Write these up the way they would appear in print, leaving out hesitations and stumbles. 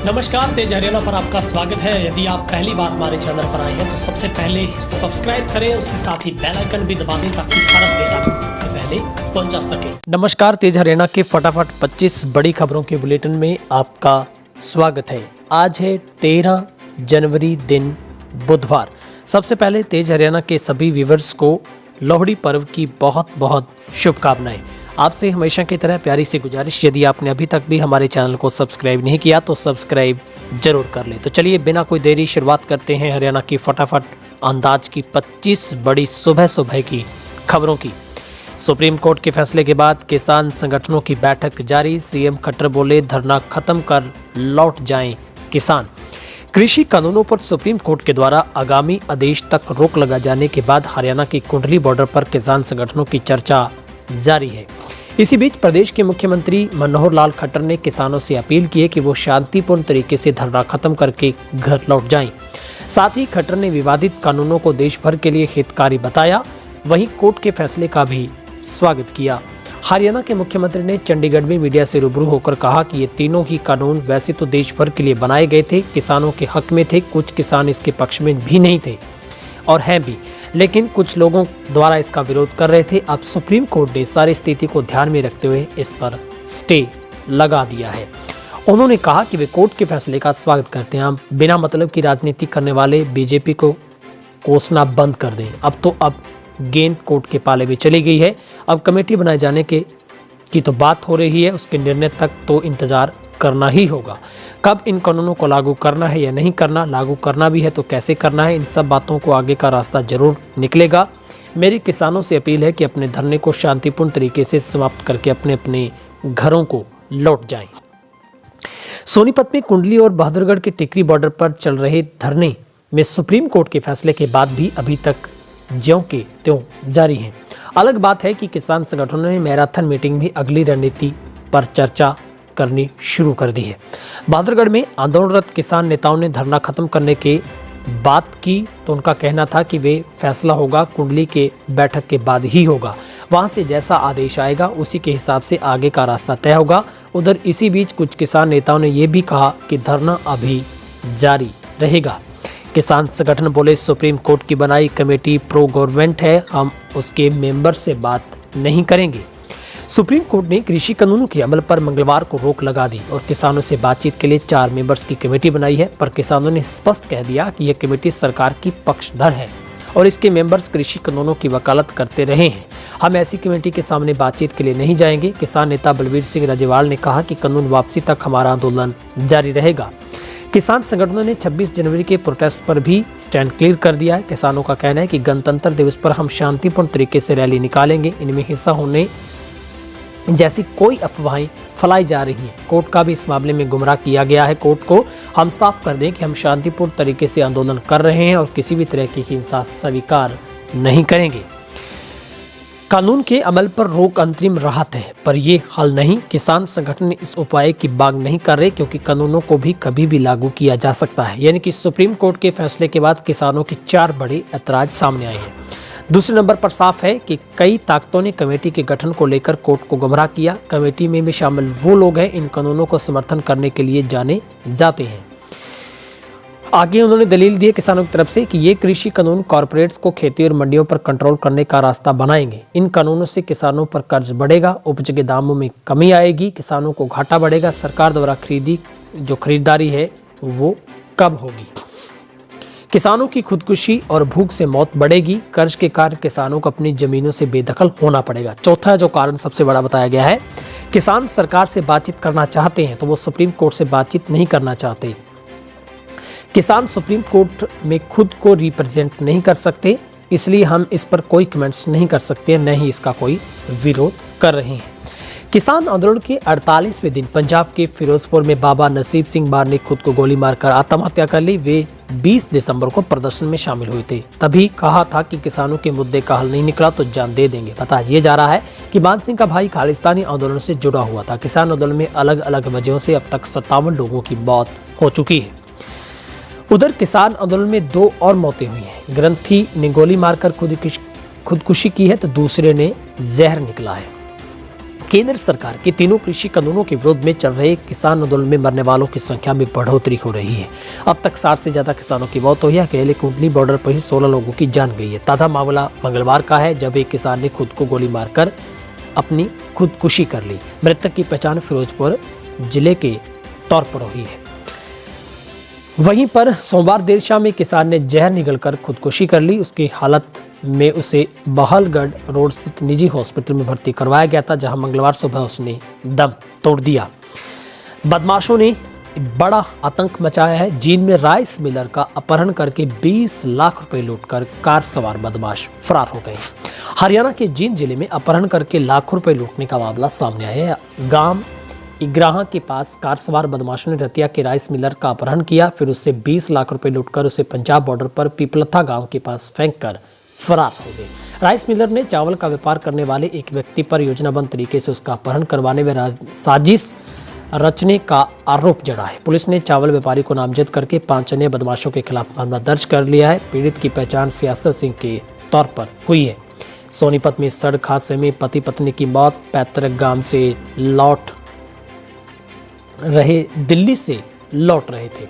नमस्कार, तेज हरियाणा पर आपका स्वागत है। यदि आप पहली बार हमारे चैनल पर आए हैं तो सबसे पहले सब्सक्राइब करें, उसके साथ ही बेल आइकन भी दबा दें ताकि हर अपडेट आपको सबसे पहले पहुंचा सके। नमस्कार, तेज हरियाणा के फटाफट 25 बड़ी खबरों के बुलेटिन में आपका स्वागत है। आज है 13 जनवरी, दिन बुधवार। सबसे पहले तेज हरियाणा के सभी व्यूवर्स को लोहड़ी पर्व की बहुत बहुत शुभकामनाएं। आपसे हमेशा की तरह प्यारी सी गुजारिश, यदि आपने अभी तक भी हमारे चैनल को सब्सक्राइब नहीं किया तो सब्सक्राइब जरूर कर लें। तो चलिए बिना कोई देरी शुरुआत करते हैं हरियाणा की फटाफट अंदाज की 25 बड़ी सुबह सुबह की खबरों की। सुप्रीम कोर्ट के फैसले के बाद किसान संगठनों की बैठक जारी। सीएम खट्टर बोले, धरना खत्म कर लौट जाएं किसान। कृषि कानूनों पर सुप्रीम कोर्ट के द्वारा आगामी आदेश तक रोक लगा जाने के बाद हरियाणा की कुंडली बॉर्डर पर किसान संगठनों की चर्चा जारी है। इसी बीच प्रदेश के मुख्यमंत्री मनोहर लाल खट्टर ने किसानों से अपील की है कि वो शांतिपूर्ण तरीके से धरना खत्म करके घर लौट जाएं। साथ ही खट्टर ने विवादित कानूनों को देश भर के लिए हितकारी बताया। वहीं कोर्ट के फैसले का भी स्वागत किया। हरियाणा के मुख्यमंत्री ने चंडीगढ़ में मीडिया से रूबरू होकर कहा कि ये तीनों ही कानून वैसे तो देश भर के लिए बनाए गए थे, किसानों के हक में थे। कुछ किसान इसके पक्ष में भी नहीं थे और हैं भी, लेकिन कुछ लोगों द्वारा इसका विरोध कर रहे थे। अब सुप्रीम कोर्ट ने सारी स्थिति को ध्यान में रखते हुए इस पर स्टे लगा दिया है। उन्होंने कहा कि वे कोर्ट के फैसले का स्वागत करते हैं। बिना मतलब की राजनीति करने वाले बीजेपी को कोसना बंद कर दें। अब गेंद कोर्ट के पाले में चली गई है। अब कमेटी बनाए जाने की तो बात हो रही है, उसके निर्णय तक तो इंतजार करना ही होगा। कब इन कानूनों को लागू करना है या नहीं करना, लागू करना भी है तो कैसे करना है, इन सब बातों को आगे का रास्ता जरूर निकलेगा। मेरी किसानों से अपील है कि अपने धरने को शांतिपूर्ण तरीके से समाप्त करके अपने अपने घरों को लौट जाएं। सोनीपत में कुंडली और बहादुरगढ़ के टिकरी बॉर्डर पर चल रहे धरने में सुप्रीम कोर्ट के फैसले के बाद भी अभी तक ज्यों के त्यों जारी हैं। अलग बात है कि किसान संगठनों ने मैराथन मीटिंग भी अगली रणनीति पर चर्चा करनी शुरू कर दी है। बहादुरगढ़ में आंदोलनरत किसान नेताओं ने धरना खत्म करने के बात की तो उनका कहना था कि वे फैसला होगा कुंडली के बैठक के बाद ही होगा। वहां से जैसा आदेश आएगा उसी के हिसाब से आगे का रास्ता तय होगा। उधर इसी बीच कुछ किसान नेताओं ने यह भी कहा कि धरना अभी जारी रहेगा। किसान संगठन बोले, सुप्रीम कोर्ट की बनाई कमेटी प्रो गवर्नमेंट है, हम उसके मेंबर से बात नहीं करेंगे। सुप्रीम कोर्ट ने कृषि कानूनों के अमल पर मंगलवार को रोक लगा दी और किसानों से बातचीत के लिए 4 मेंबर्स की कमेटी बनाई है, पर किसानों ने स्पष्ट कह दिया कि यह कमेटी सरकार की पक्षधर है और इसके मेंबर्स कृषि कानूनों की वकालत करते रहे हैं। हम ऐसी कमेटी के सामने बातचीत के लिए नहीं जाएंगे। किसान नेता बलबीर सिंह राजेवाल ने कहा कि कानून वापसी तक हमारा आंदोलन जारी रहेगा। किसान संगठनों ने 26 जनवरी के प्रोटेस्ट पर भी स्टैंड क्लियर कर दिया है। किसानों का कहना है कि गणतंत्र दिवस पर हम शांतिपूर्ण तरीके से रैली निकालेंगे। इनमें हिस्सा होने जैसी कोई अफवाहें फैलाई जा रही हैं। कोर्ट का भी इस मामले में गुमराह किया गया है। कोर्ट को हम साफ कर दें कि हम शांतिपूर्ण तरीके से आंदोलन कर रहे हैं और किसी भी तरह की हिंसा स्वीकार नहीं करेंगे। कानून के अमल पर रोक अंतरिम राहत है, पर ये हल नहीं। किसान संगठन इस उपाय की मांग नहीं कर रहे क्योंकि कानूनों को भी कभी भी लागू किया जा सकता है। यानी कि सुप्रीम कोर्ट के फैसले के बाद किसानों के 4 बड़े ऐतराज सामने आए हैं। दूसरे नंबर पर साफ है कि कई ताकतों ने कमेटी के गठन को लेकर कोर्ट को गुमराह किया। कमेटी में भी शामिल वो लोग हैं इन कानूनों को समर्थन करने के लिए जाने जाते हैं। आगे उन्होंने दलील दी किसानों की तरफ से कि ये कृषि कानून कॉर्पोरेट्स को खेती और मंडियों पर कंट्रोल करने का रास्ता बनाएंगे। इन कानूनों से किसानों पर कर्ज बढ़ेगा, उपज के दामों में कमी आएगी, किसानों को घाटा बढ़ेगा। सरकार द्वारा खरीदारी है वो कब होगी। किसानों की खुदकुशी और भूख से मौत बढ़ेगी। कर्ज के कारण किसानों को अपनी जमीनों से बेदखल होना पड़ेगा। चौथा जो कारण सबसे बड़ा बताया गया है, किसान सरकार से बातचीत करना चाहते हैं तो वो सुप्रीम कोर्ट से बातचीत नहीं करना चाहते। किसान सुप्रीम कोर्ट में खुद को रिप्रेजेंट नहीं कर सकते, इसलिए हम इस पर कोई कमेंट्स नहीं कर सकते, न ही इसका कोई विरोध कर रहे हैं। किसान आंदोलन के 48वें दिन पंजाब के फिरोजपुर में बाबा नसीब सिंह मार ने खुद को गोली मारकर आत्महत्या कर ली। वे 20 दिसंबर को प्रदर्शन में शामिल हुए थे। तभी कहा था कि किसानों के मुद्दे का हल नहीं निकला तो जान दे देंगे। बताया ये जा रहा है कि मान सिंह का भाई खालिस्तानी आंदोलन से जुड़ा हुआ था। किसान आंदोलन में अलग अलग वजहों से अब तक 57 लोगों की मौत हो चुकी है। उधर किसान आंदोलन में 2 और मौतें हुई हैं। ग्रंथी ने गोली मारकर खुदकुशी की है तो दूसरे ने जहर निकला है। केंद्र सरकार के तीनों कृषि कानूनों के विरोध में चल रहे किसान आंदोलन में मरने वालों की संख्या में बढ़ोतरी हो रही है। अब तक 60 से ज्यादा किसानों की मौत हुई है। अकेले कुंडली बॉर्डर पर ही 16 लोगों की जान गई है। ताजा मामला मंगलवार का है, जब एक किसान ने खुद को गोली मारकर अपनी खुदकुशी कर ली। मृतक की पहचान फिरोजपुर जिले के तौर पर हुई है। वहीं पर सोमवार देर शाम एक किसान ने जहर निगलकर खुदकुशी कर ली। उसकी हालत में उसे बहलगढ़ रोड स्थित निजी हॉस्पिटल में भर्ती करवाया गया था, जहां मंगलवार सुबह उसने दम तोड़ दिया। बदमाशों ने बड़ा आतंक मचाया है। जींद में राइस मिलर का अपहरण करके 20 लाख रुपए लूटकर कार सवार बदमाश फरार हो गए। हरियाणा के जींद जिले में अपहरण करके लाखों रुपए लूटने का मामला सामने आया है। गांव इग्राहा के पास कार सवार बदमाशों ने रतिया के राइस मिलर का अपहरण किया, फिर उससे 20 लाख रुपए लूटकर उसे पंजाब बॉर्डर पर पीपलथा गांव के पास फेंककर फरार हो गए। राइस मिलर ने चावल का व्यापार करने वाले एक व्यक्ति पर योजनाबद्ध तरीके से उसका अपहरण करवाने में साजिश रचने का आरोप जड़ा है। पुलिस ने चावल व्यापारी को नामजद करके 5 अन्य बदमाशों के खिलाफ मामला दर्ज कर लिया है। पीड़ित की पहचान सियासत सिंह के तौर पर हुई है। सोनीपत में सड़क हादसे में पति पत्नी की मौत। पैतृक गांव से दिल्ली से लौट रहे थे।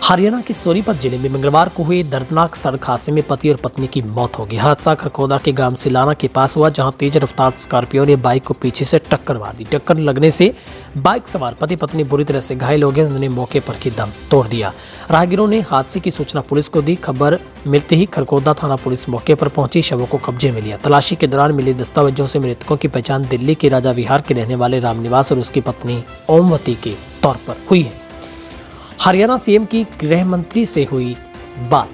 हरियाणा के सोनीपत जिले में मंगलवार को हुए दर्दनाक सड़क हादसे में पति और पत्नी की मौत हो गई। हादसा खरखोदा के गांव सिलाना के पास हुआ, जहां तेज रफ्तार स्कॉर्पियो ने बाइक को पीछे से टक्कर मार दी। टक्कर लगने से बाइक सवार पति पत्नी बुरी तरह से घायल हो गए। उन्होंने मौके पर ही दम तोड़ दिया। राहगीरों ने हादसे की सूचना पुलिस को दी। खबर मिलते ही खरखोदा थाना पुलिस मौके पर पहुंची, शवों को कब्जे में लिया। तलाशी के दौरान मिले दस्तावेजों से मृतकों की पहचान दिल्ली के राजा विहार के रहने वाले रामनिवास और उसकी पत्नी ओमवती के तौर पर हुई है। हरियाणा सीएम की गृह मंत्री से हुई बात।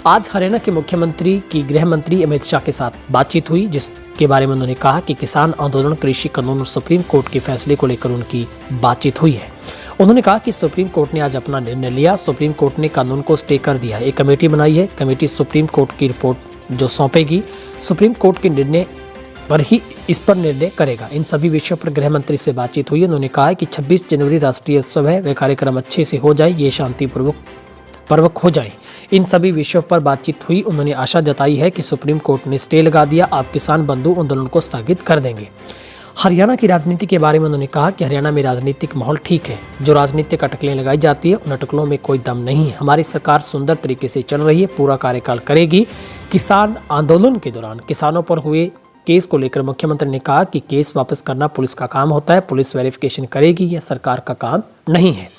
आज हरियाणा के मुख्यमंत्री की गृह मंत्री अमित शाह के साथ बातचीत हुई, जिसके बारे में उन्होंने कहा कि किसान आंदोलन, कृषि कानून और सुप्रीम कोर्ट के फैसले को लेकर उनकी बातचीत हुई है। उन्होंने कहा कि सुप्रीम कोर्ट ने आज अपना निर्णय लिया। सुप्रीम कोर्ट ने कानून को स्टे कर दिया। एक कमेटी बनाई है। कमेटी सुप्रीम कोर्ट की रिपोर्ट जो सौंपेगी, सुप्रीम कोर्ट के निर्णय पर ही इस पर निर्णय करेगा। इन सभी विषयों पर गृह मंत्री से बातचीत हुई। उन्होंने कहा कि 26 जनवरी राष्ट्रीय उत्सव है, वह कार्यक्रम अच्छे से हो जाए, ये शांतिपूर्वक हो जाए। इन सभी विषयों पर बातचीत हुई। उन्होंने आशा जताई है कि सुप्रीम कोर्ट ने स्टे लगा दिया, आप किसान बंधु आंदोलन को स्थगित कर देंगे। हरियाणा की राजनीति के बारे में उन्होंने कहा कि हरियाणा में राजनीतिक माहौल ठीक है। जो राजनीतिक अटकलें लगाई जाती है, उन अटकलों में कोई दम नहीं है। हमारी सरकार सुंदर तरीके से चल रही है, पूरा कार्यकाल करेगी। किसान आंदोलन के दौरान किसानों पर हुए केस को लेकर मुख्यमंत्री ने कहा कि केस वापस करना पुलिस का काम होता है, पुलिस वेरिफिकेशन करेगी, यह सरकार का काम नहीं है।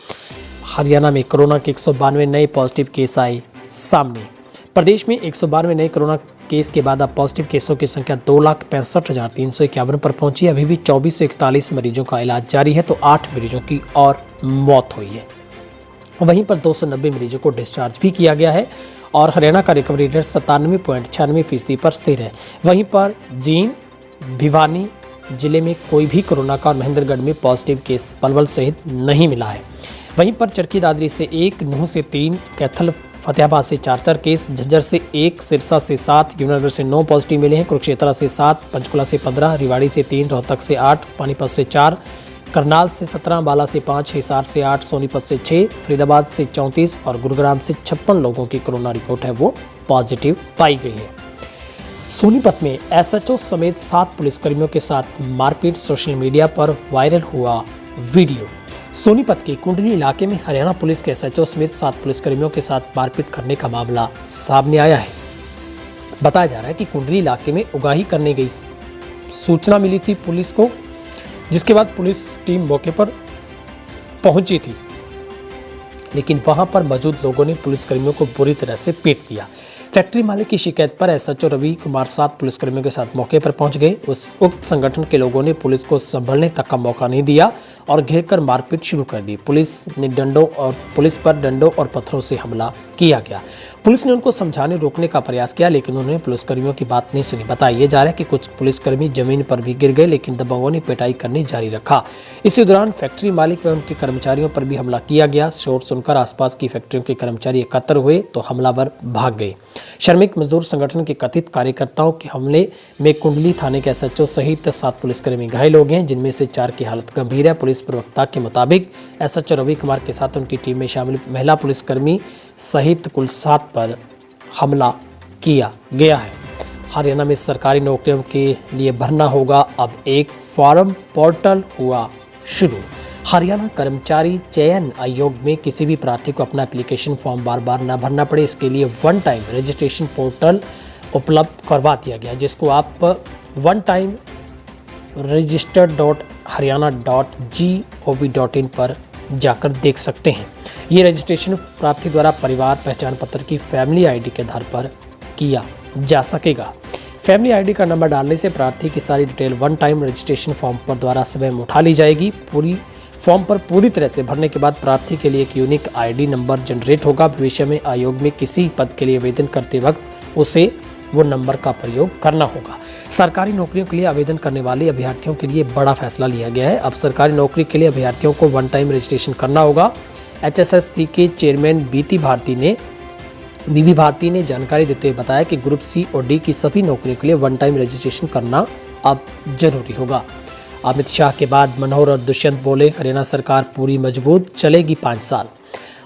हरियाणा में कोरोना के 192 नए पॉजिटिव केस आए सामने। प्रदेश में 192 नए कोरोना केस के बाद अब पॉजिटिव केसों की संख्या 2,65,351 पर पहुंची। अभी भी 2441 मरीजों का इलाज जारी है, तो 8 मरीजों की और मौत हुई है। वहीं पर 290 मरीजों को डिस्चार्ज भी किया गया है और हरियाणा का रिकवरी रेट 97.96% पर स्थिर है। वहीं पर जींद, भिवानी जिले में कोई भी कोरोना का और महेंद्रगढ़ में पॉजिटिव केस पलवल सहित नहीं मिला है। वहीं पर चरखी दादरी से 1, नूंह से 3, कैथल फतेहाबाद से 4 केस, झज्जर से 1, सिरसा से 7, यमुनानगर से 9 पॉजिटिव मिले हैं। कुरुक्षेत्र से 7, पंचकुला से 15, रिवाड़ी से 3, रोहतक से 8, पानीपत से 4, करनाल से 17, बाला से 5, हिसार से 8, सोनीपत से 6, फरीदाबाद से 34 और गुरुग्राम से 56 लोगों की कोरोना रिपोर्ट है वो पॉजिटिव पाई गई है। सोनीपत में एसएचओ समेत 7 पुलिसकर्मियों के साथ मारपीट। सोशल मीडिया पर वायरल हुआ वीडियो। सोनीपत के कुंडली इलाके में हरियाणा पुलिस के एसएचओ समेत 7 पुलिसकर्मियों के साथ मारपीट करने का मामला सामने आया है। बताया जा रहा है कि कुंडली इलाके में उगाही करने गई सूचना मिली थी पुलिस को, जिसके बाद पुलिस टीम मौके पर पहुंची थी, लेकिन वहां पर मौजूद लोगों ने पुलिसकर्मियों को बुरी तरह से पीट दिया। फैक्ट्री मालिक की शिकायत पर एसएचओ रवि कुमार 7 पुलिसकर्मियों के साथ मौके पर पहुंच गए। उस उक्त संगठन के लोगों ने पुलिस को संभलने तक का मौका नहीं दिया और घेरकर मारपीट शुरू कर दी। पुलिस पर डंडों और पत्थरों से हमला किया गया। पुलिस ने उनको समझाने रोकने का प्रयास किया, लेकिन उन्होंने पुलिसकर्मियों की बात नहीं सुनी। बताया जा रहा है कि कुछ पुलिसकर्मी जमीन पर भी गिर गए, लेकिन दबंगों ने पिटाई करनी जारी रखा। इसी दौरान फैक्ट्री मालिक व उनके कर्मचारियों पर भी हमला किया गया। शोर सुनकर आसपास की फैक्ट्रियों के कर्मचारी एकत्र हुए तो हमलावर भाग गए। श्रमिक मजदूर संगठन के कथित कार्यकर्ताओं के हमले में कुंडली थाने के एसएचओ सहित 7 पुलिसकर्मी घायल हो गए, जिनमें से 4 की हालत गंभीर है। पुलिस प्रवक्ता के मुताबिक एसएचओ रवि कुमार के साथ उनकी टीम में शामिल महिला पुलिसकर्मी सहित कुल 7 पर हमला किया गया है। हरियाणा में सरकारी नौकरियों के लिए भरना होगा अब एक फॉर्म पोर्टल हुआ शुरू। हरियाणा कर्मचारी चयन आयोग में किसी भी प्रार्थी को अपना एप्लीकेशन फॉर्म बार बार न भरना पड़े, इसके लिए वन टाइम रजिस्ट्रेशन पोर्टल उपलब्ध करवा दिया गया, जिसको आप वन टाइम register.haryana.gov.in पर जाकर देख सकते हैं। ये रजिस्ट्रेशन प्रार्थी द्वारा परिवार पहचान पत्र की फैमिली आईडी के आधार पर किया जा सकेगा। फैमिली आईडी का नंबर डालने से प्रार्थी की सारी detail one time registration form पर द्वारा स्वयं उठा ली जाएगी। फॉर्म पर पूरी तरह से भरने के बाद प्रार्थी के लिए एक यूनिक आईडी नंबर जनरेट होगा। भविष्य में आयोग में किसी पद के लिए आवेदन करते वक्त उसे वो नंबर का प्रयोग करना होगा। सरकारी नौकरियों के लिए आवेदन करने वाले अभ्यर्थियों के लिए बड़ा फैसला लिया गया है। अब सरकारी नौकरी के लिए अभ्यर्थियों को वन टाइम रजिस्ट्रेशन करना होगा। HSSC के चेयरमैन बीबी भारती ने जानकारी देते हुए बताया कि ग्रुप सी और डी की सभी नौकरियों के लिए वन टाइम रजिस्ट्रेशन करना अब जरूरी होगा। अमित शाह के बाद मनोहर और दुष्यंत बोले, हरियाणा सरकार पूरी मजबूत, चलेगी 5 साल।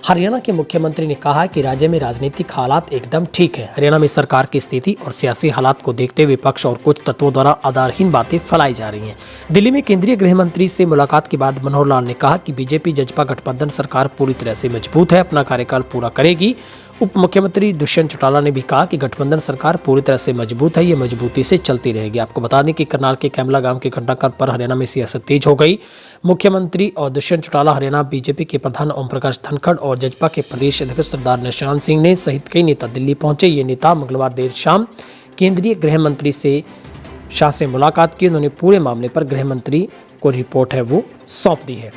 हरियाणा के मुख्यमंत्री ने कहा कि राज्य में राजनीतिक हालात एकदम ठीक है। हरियाणा में सरकार की स्थिति और सियासी हालात को देखते हुए विपक्ष और कुछ तत्वों द्वारा आधारहीन बातें फैलाई जा रही हैं। दिल्ली में केंद्रीय गृह मंत्री से मुलाकात के बाद मनोहर लाल ने कहा कि बीजेपी जजपा गठबंधन सरकार पूरी तरह से मजबूत है, अपना कार्यकाल पूरा करेगी। उप मुख्यमंत्री दुष्यंत चौटाला ने भी कहा कि गठबंधन सरकार पूरी तरह से मजबूत है, ये मजबूती से चलती रहेगी। आपको बता दें कि करनाल के कैमला गांव के घंटाघर पर हरियाणा में सियासत तेज हो गई। मुख्यमंत्री और दुष्यंत चौटाला हरियाणा बीजेपी के प्रधान ओम प्रकाश धनखड़ और जजपा के प्रदेश अध्यक्ष सरदार निशांत सिंह ने सहित कई नेता दिल्ली पहुंचे। ये नेता मंगलवार देर शाम केंद्रीय गृह मंत्री शाह से मुलाकात की। उन्होंने पूरे मामले पर गृह मंत्री को रिपोर्ट है वो सौंप दी है।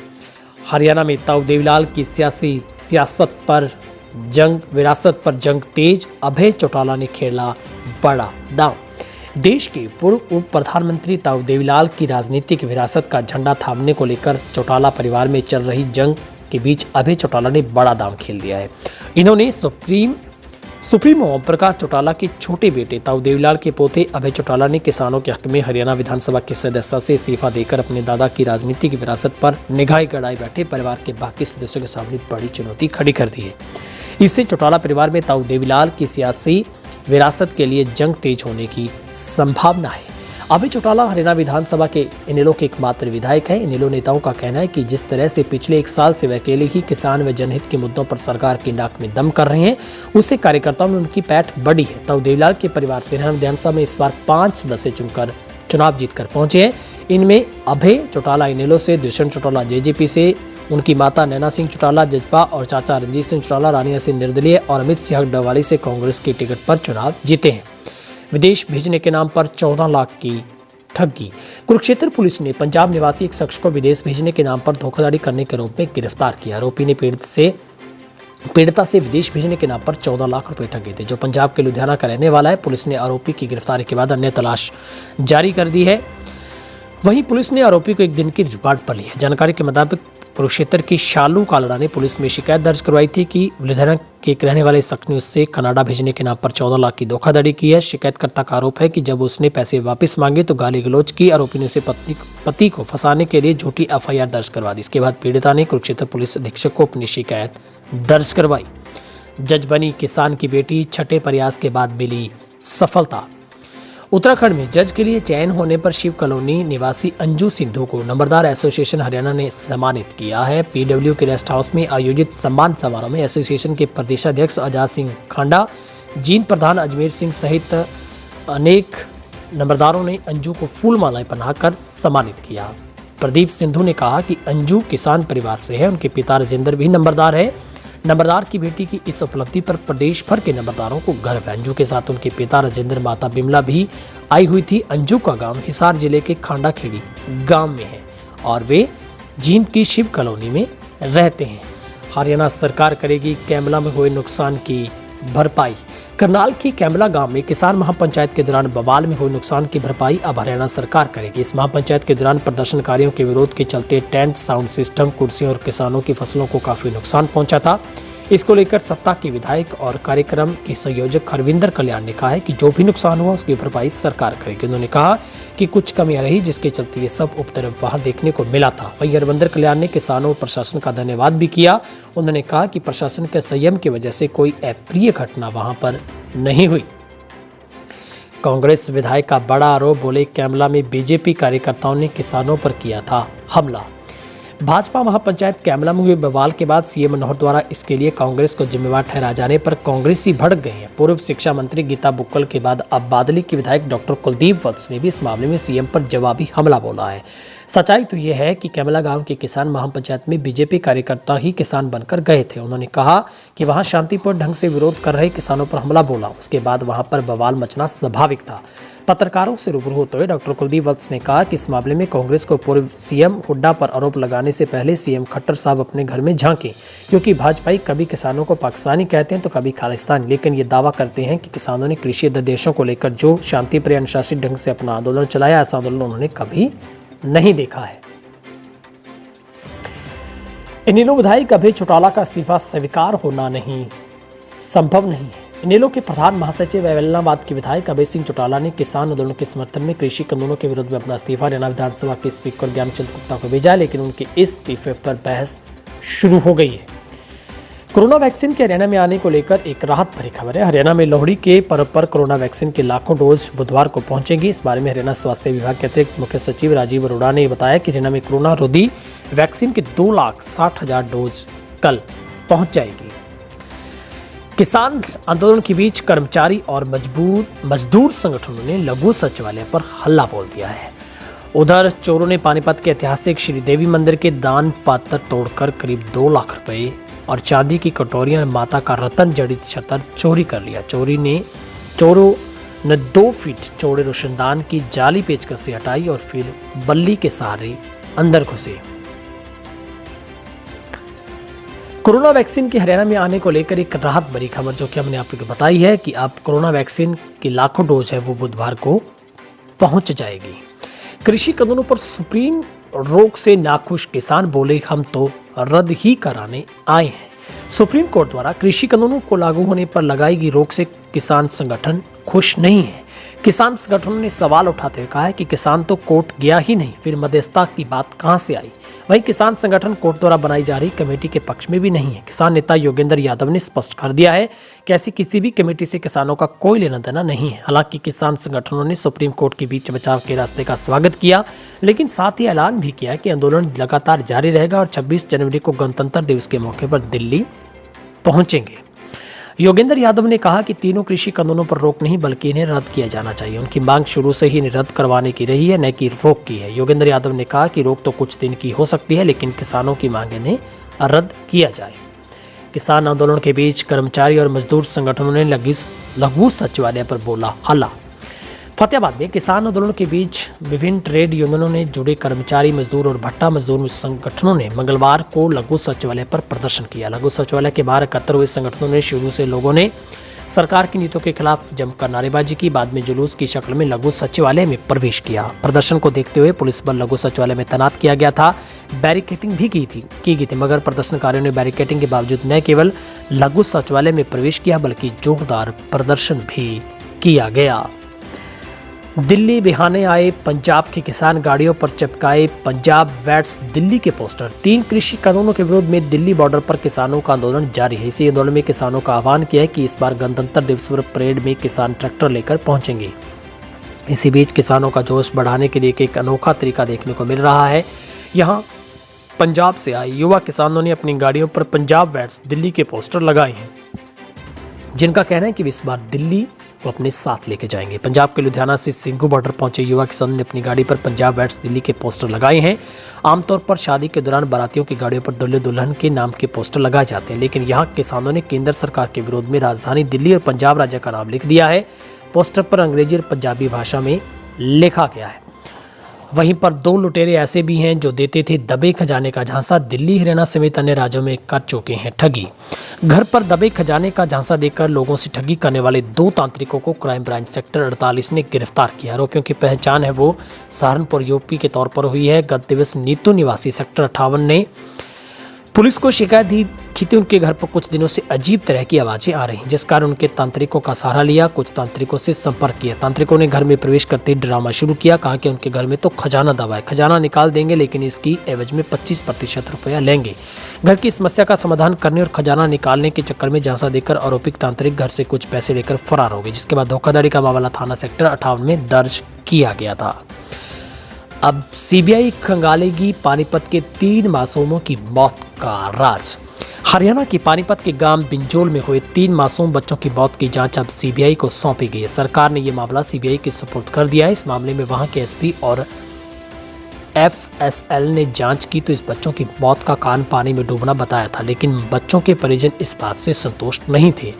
हरियाणा में ताऊ देवीलाल की विरासत पर जंग तेज, अभय चौटाला ने खेला बड़ा दांव। देश के पूर्व उप प्रधानमंत्री ताऊ देवीलाल की राजनीतिक विरासत का झंडा थामने को लेकर चौटाला परिवार में चल रही जंग के बीच अभय चौटाला ने बड़ा दांव खेल दिया है। इन्होंने सुप्रीमो ओम प्रकाश चौटाला के छोटे बेटे ताऊ देवीलाल के पोते अभय चौटाला ने किसानों के हक में हरियाणा विधानसभा की सदस्यता से इस्तीफा देकर अपने दादा की राजनीतिक विरासत पर निगाहें गड़ाए बैठे परिवार के बाकी सदस्यों के सामने बड़ी चुनौती खड़ी कर दी है। इससे चौटाला परिवार में ताऊ देवीलाल की सियासी विरासत के लिए जंग तेज होने की संभावना है। अभय चौटाला हरियाणा विधानसभा के इनेलो के एकमात्र विधायक हैं। इनेलो नेताओं का कहना है कि जिस तरह से पिछले 1 साल से वे अकेले ही किसान व जनहित के मुद्दों पर सरकार की नाक में दम कर रहे हैं, उससे कार्यकर्ताओं में उनकी पैठ बढ़ी है। ताऊ देवीलाल के परिवार से हरियाणा विधानसभा में इस बार 5 सदस्य चुनकर चुनाव जीतकर पहुंचे हैं। इनमें अभय चौटाला इनेलो से, दुष्यंत चौटाला जेजेपी से, उनकी माता नैना सिंह चौटाला जजपा और चाचा रंजीत सिंह चौटाला रानिया से निर्दलीय और अमित सिंह डवाली से कांग्रेस की टिकट पर चुनाव जीते हैं। विदेश भेजने के नाम पर 14 लाख की ठगी। कुरुक्षेत्र पुलिस ने पंजाब निवासी एक शख्स को विदेश भेजने के नाम पर धोखाधड़ी करने के आरोप में गिरफ्तार किया। आरोपी ने पीड़िता से विदेश भेजने के नाम पर 14 लाख रुपए ठगे थे, जो पंजाब के लुधियाना का रहने वाला है। पुलिस ने आरोपी की गिरफ्तारी के बाद अन्य तलाश जारी कर दी है। वहीं पुलिस ने आरोपी को 1 दिन की रिमांड पर लिया। जानकारी के मुताबिक कुरुक्षेत्र की शालू कालड़ा ने पुलिस में शिकायत दर्ज करवाई थी कि लुधियाना के एक रहने वाले शख्स ने उससे कनाडा भेजने के नाम पर 14 लाख की धोखाधड़ी की है। शिकायतकर्ता का आरोप है कि जब उसने पैसे वापस मांगे तो गाली गलौज की। आरोपी ने उसे पति को फंसाने के लिए झूठी FIR दर्ज करवा दी। इसके बाद पीड़िता ने कुरुक्षेत्र पुलिस अधीक्षक को अपनी शिकायत दर्ज करवाई। जज बनी किसान की बेटी, छठे प्रयास के बाद मिली सफलता। उत्तराखंड में जज के लिए चयन होने पर शिव कॉलोनी निवासी अंजू सिद्धू को नंबरदार एसोसिएशन हरियाणा ने सम्मानित किया है। PW के रेस्ट हाउस में आयोजित सम्मान समारोह में एसोसिएशन के प्रदेशाध्यक्ष आजाद सिंह खांडा, जीन प्रधान अजमेर सिंह सहित अनेक नंबरदारों ने अंजू को फूल मालाएं पहनाकर सम्मानित किया। प्रदीप सिंधु ने कहा कि अंजू किसान परिवार से है, उनके पिता राजेंद्र भी नंबरदार है। नंबरदार की बेटी की इस उपलब्धि पर प्रदेश भर के नंबरदारों को गर्व है। अंजू के साथ उनके पिता राजेंद्र, माता बिमला भी आई हुई थी। अंजू का गांव हिसार जिले के खांडा खेड़ी गांव में है और वे जींद की शिव कॉलोनी में रहते हैं। हरियाणा सरकार करेगी कैमला में हुए नुकसान की भरपाई। करनाल की कैमला गांव में किसान महापंचायत के दौरान बवाल में हुए नुकसान की भरपाई अब हरियाणा सरकार करेगी। इस महापंचायत के दौरान प्रदर्शनकारियों के विरोध के चलते टेंट, साउंड सिस्टम, कुर्सियों और किसानों की फसलों को काफी नुकसान पहुंचा था। इसको लेकर सत्ता के विधायक और कार्यक्रम के संयोजक हरविंदर कल्याण ने कहा है कि जो भी नुकसान हुआ उसकी भरपाई सरकार करेगी। उन्होंने कहा कि कुछ कमियां रही जिसके चलते ये सब उपद्रव वहां देखने को मिला था। वहीं हरविंदर कल्याण ने किसानों और प्रशासन का धन्यवाद भी किया। उन्होंने कहा कि प्रशासन के संयम की वजह से कोई अप्रिय घटना वहां पर नहीं हुई। कांग्रेस विधायक का बड़ा आरोप, बोले कैमला में बीजेपी कार्यकर्ताओं ने किसानों पर किया था हमला। भाजपा महापंचायत कैमला में हुए बवाल के बाद सीएम मनोहर द्वारा इसके लिए कांग्रेस को जिम्मेवार ठहरा जाने पर कांग्रेसी भड़क गए हैं। पूर्व शिक्षा मंत्री गीता बुक्कल के बाद अब बादली के विधायक डॉक्टर कुलदीप वत्स ने भी इस मामले में सीएम पर जवाबी हमला बोला है। सच्चाई तो यह है कि कैमला गांव के किसान महापंचायत में बीजेपी कार्यकर्ता ही किसान बनकर गए थे। उन्होंने कहा कि वहां शांतिपूर्ण ढंग से विरोध कर रहे किसानों पर हमला बोला। उसके बाद वहां पर बवाल मचना स्वाभाविक था। पत्रकारों से रूबरू होते हुए डॉक्टर कुलदीप वत्स ने कहा कि इस मामले में कांग्रेस को पूर्व सीएम हुड्डा पर आरोप लगाने से पहले सीएम खट्टर साहब अपने घर में झांके, क्योंकि भाजपाई कभी किसानों को पाकिस्तानी कहते हैं तो कभी खालिस्तानी, लेकिन ये दावा करते हैं कि किसानों ने कृषि अध्यादेशों को लेकर जो शांतिप्रिय अनुशासित ढंग से अपना आंदोलन चलाया, ऐसा आंदोलन उन्होंने कभी नहीं देखा है। इनेलो विधायक अभय चौटाला का इस्तीफा स्वीकार होना नहीं संभव नहीं है। इनेलो के प्रधान महासचिव एलनाबाद के विधायक अभय सिंह चौटाला ने किसान आंदोलन के समर्थन में कृषि कानूनों के विरोध में अपना इस्तीफा हरियाणा विधानसभा के स्पीकर ज्ञानचंद गुप्ता को भेजा है, लेकिन उनके इस इस्तीफे पर बहस शुरू हो गई है। कोरोना वैक्सीन के हरियाणा में आने को लेकर एक राहत भरी खबर है। हरियाणा में लोहड़ी के पर्व पर कोरोना वैक्सीन के लाखों डोज बुधवार को पहुंचेंगी। इस बारे में हरियाणा स्वास्थ्य विभाग के अतिरिक्त मुख्य सचिव राजीव अरोड़ा ने बताया कि हरियाणा में कोरोना रोधी वैक्सीन के 2,60,000 डोज कल पहुंच जाएगी। किसान आंदोलन के बीच कर्मचारी और मजदूर संगठनों ने लघु सचिवालय पर हल्ला बोल दिया है। उधर चोरों ने पानीपत के ऐतिहासिक श्रीदेवी मंदिर के दान पात्र तोड़कर करीब 2 लाख रुपए और चांदी की कटोरियां और माता का रतन जड़ित छतर चोरी कर लिया। चोरों ने 2 फीट चौड़े रोशनदान की जाली पेचकस से हटाई और फिर बल्ली के सहारे अंदर घुसे। कोरोना वैक्सीन के हरियाणा में आने को लेकर एक राहत भरी खबर जो कि हमने आपको बताई है कि अब कोरोना वैक्सीन की लाखों डोज है वो बुधवार को पहुंच जाएगी। कृषि कानूनों पर सुप्रीम रोक से नाखुश किसान बोले हम तो रद्द ही कराने आए हैं। सुप्रीम कोर्ट द्वारा कृषि कानूनों को लागू होने पर लगाई गई रोक से किसान संगठन खुश नहीं है। किसान संगठनों ने सवाल उठाते हुए कहा है कि किसान तो कोर्ट गया ही नहीं, फिर मध्यस्थता की बात कहां से आई। वहीं किसान संगठन कोर्ट द्वारा बनाई जा रही कमेटी के पक्ष में भी नहीं है। किसान नेता योगेंद्र यादव ने स्पष्ट कर दिया है कि ऐसी किसी भी कमेटी से किसानों का कोई लेना देना नहीं है। हालांकि किसान संगठनों ने सुप्रीम कोर्ट के बीच बचाव के रास्ते का स्वागत किया, लेकिन साथ ही ऐलान भी किया कि आंदोलन लगातार जारी रहेगा और 26 जनवरी को गणतंत्र दिवस के मौके पर दिल्ली पहुंचेंगे। योगेंद्र यादव ने कहा कि तीनों कृषि कानूनों पर रोक नहीं बल्कि इन्हें रद्द किया जाना चाहिए। उनकी मांग शुरू से ही रद्द करवाने की रही है, न कि रोक की है। योगेंद्र यादव ने कहा कि रोक तो कुछ दिन की हो सकती है, लेकिन किसानों की मांग इन्हें रद्द किया जाए। किसान आंदोलन के बीच कर्मचारी और मजदूर संगठनों ने लघु सचिवालय पर बोला हल्ला। फतेहाबाद में किसान आंदोलन के बीच विभिन्न ट्रेड यूनियनों ने जुड़े कर्मचारी मजदूर और भट्टा मजदूर संगठनों ने मंगलवार को लघु सचिवालय पर प्रदर्शन किया। लघु सचिवालय के बाहर एकत्र हुए संगठनों ने शुरू से लोगों ने सरकार की नीतियों के खिलाफ जमकर नारेबाजी की। बाद में जुलूस की शक्ल में लघु सचिवालय में प्रवेश किया। प्रदर्शन को देखते हुए पुलिस बल लघु सचिवालय में तैनात किया गया था। बैरिकेडिंग भी की गई थी, मगर प्रदर्शनकारियों ने बैरिकेडिंग के बावजूद न केवल लघु सचिवालय में प्रवेश किया बल्कि जोरदार प्रदर्शन भी किया गया। दिल्ली बिहाने आए पंजाब के किसान, गाड़ियों पर चिपकाए पंजाब वैट्स दिल्ली के पोस्टर। 3 कृषि कानूनों के विरोध में दिल्ली बॉर्डर पर किसानों का आंदोलन जारी है। इसी आंदोलन में किसानों का आह्वान किया है कि इस बार गणतंत्र दिवस पर परेड में किसान ट्रैक्टर लेकर पहुंचेंगे। इसी बीच किसानों का जोश बढ़ाने के लिए एक अनोखा तरीका देखने को मिल रहा है। यहाँ पंजाब से आए युवा किसानों ने अपनी गाड़ियों पर पंजाब वैट्स दिल्ली के पोस्टर लगाए हैं, जिनका कहना है कि इस बार दिल्ली को अपने साथ लेके जाएंगे। पंजाब के लुधियाना से सिंघू बॉर्डर पहुंचे युवा किसानों ने अपनी गाड़ी पर पंजाब वैट्स दिल्ली के पोस्टर लगाए हैं। आमतौर पर शादी के दौरान बारातियों की गाड़ियों पर दुल्हे दुल्हन के नाम के पोस्टर लगाए जाते हैं, लेकिन यहाँ किसानों ने केंद्र सरकार के विरोध में राजधानी दिल्ली और पंजाब राज्य का नाम लिख दिया है। पोस्टर पर अंग्रेजी और पंजाबी भाषा में लिखा गया है। वहीं पर 2 लुटेरे ऐसे भी हैं जो देते थे दबे खजाने का झांसा। दिल्ली, हरियाणा समेत अन्य राज्यों में कर चुके हैं ठगी। घर पर दबे खजाने का झांसा देकर लोगों से ठगी करने वाले 2 तांत्रिकों को क्राइम ब्रांच सेक्टर 48 ने गिरफ्तार किया। आरोपियों की पहचान है वो सहारनपुर यूपी के तौर पर हुई है। गत दिवस नीतू निवासी सेक्टर 58 ने पुलिस को शिकायत दी थी उनके घर पर कुछ दिनों से अजीब तरह की आवाजें आ रही, जिस कारण उनके तांत्रिकों का सहारा लिया। कुछ तांत्रिकों से संपर्क किया। तांत्रिकों ने घर में प्रवेश करते ही ड्रामा शुरू किया। कहा कि उनके घर में तो खजाना दबा है, खजाना निकाल देंगे, लेकिन इसकी एवज में 25% रुपया लेंगे। घर की समस्या का समाधान करने और खजाना निकालने के चक्कर में झांसा देकर आरोपित तांत्रिक घर से कुछ पैसे लेकर फरार हो गए, जिसके बाद धोखाधड़ी का मामला थाना सेक्टर 58 में दर्ज किया गया था। अब सीबीआई खंगालेगी पानीपत के 3 मासूमों की मौत का राज। हरियाणा की पानीपत के गांव बिंजोल में हुए 3 मासूम बच्चों की मौत की जांच अब सीबीआई को सौंपी गई है। सरकार ने यह मामला सीबीआई के सुपुर्द कर दिया है। इस मामले में वहां के एसपी और एफएसएल ने जांच की तो इस बच्चों की मौत का कारण पानी में डूबना बताया था, लेकिन बच्चों के परिजन इस बात से संतुष्ट नहीं थे।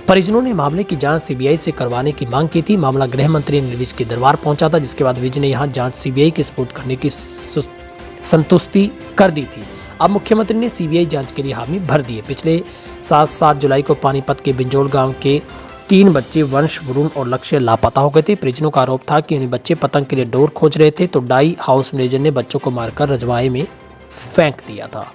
परिजनों ने मामले की जांच सीबीआई से करवाने की मांग की थी। मामला गृह मंत्री अनिल विज के दरबार पहुंचा था, जिसके बाद विज ने यहां जांच सीबीआई के सुपुर्द करने की संतुष्टि कर दी थी। अब मुख्यमंत्री ने सीबीआई जांच के लिए हामी भर दी है। पिछले साल 7 जुलाई को पानीपत के बिंजोल गांव के 3 बच्चे वंश, वरुण और लक्ष्य लापता हो गए थे। परिजनों का आरोप था कि उन्हें बच्चे पतंग के लिए डोर खोज रहे थे तो डाई हाउस मैनेजर ने बच्चों को मारकर रजवाड़े में फेंक दिया था।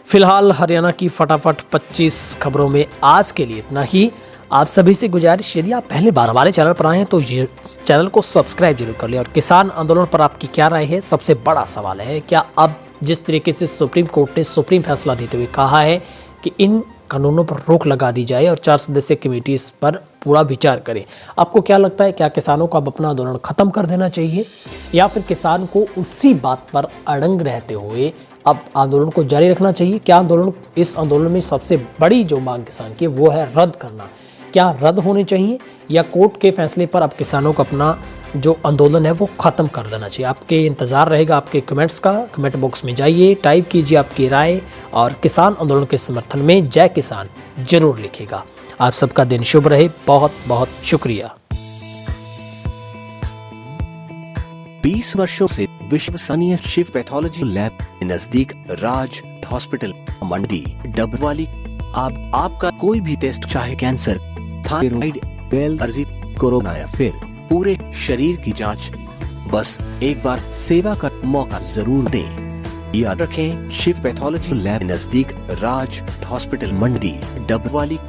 फिलहाल हरियाणा की फटाफट 25 खबरों में आज के लिए इतना ही। आप सभी से गुजारिश, यदि आप पहली बार हमारे चैनल पर आए हैं तो ये चैनल को सब्सक्राइब जरूर कर लें। और किसान आंदोलन पर आपकी क्या राय है? सबसे बड़ा सवाल है, क्या अब जिस तरीके से सुप्रीम कोर्ट ने सुप्रीम फैसला देते हुए कहा है कि इन कानूनों पर रोक लगा दी जाए और 4 सदस्यीय कमेटी इस पर पूरा विचार करे, आपको क्या लगता है? क्या किसानों को अब अपना आंदोलन खत्म कर देना चाहिए या फिर किसान को उसी बात पर अड़ंग रहते हुए अब आंदोलन को जारी रखना चाहिए? क्या इस आंदोलन में सबसे बड़ी जो मांग किसान की वो है रद्द करना, क्या रद्द होने चाहिए या कोर्ट के फैसले पर अब किसानों को अपना जो आंदोलन है वो खत्म कर देना चाहिए? आपके इंतजार रहेगा आपके कमेंट्स का। कमेंट बॉक्स में जाइए, टाइप कीजिए आपकी राय और किसान आंदोलन के समर्थन में जय किसान जरूर लिखिएगा। आप सबका दिन शुभ रहे। बहुत बहुत शुक्रिया। 20 वर्षों से विश्वसनीय शिव पैथोलॉजी लैब नजदीक राज हॉस्पिटल मंडी डबवाली। आपका कोई भी टेस्ट, चाहे कैंसर, थायराइड, एलर्जी, कोरोना या फिर पूरे शरीर की जांच, बस एक बार सेवा का मौका जरूर दें। याद रखें, शिव पैथोलॉजी लैब नजदीक राज हॉस्पिटल मंडी डबवाली।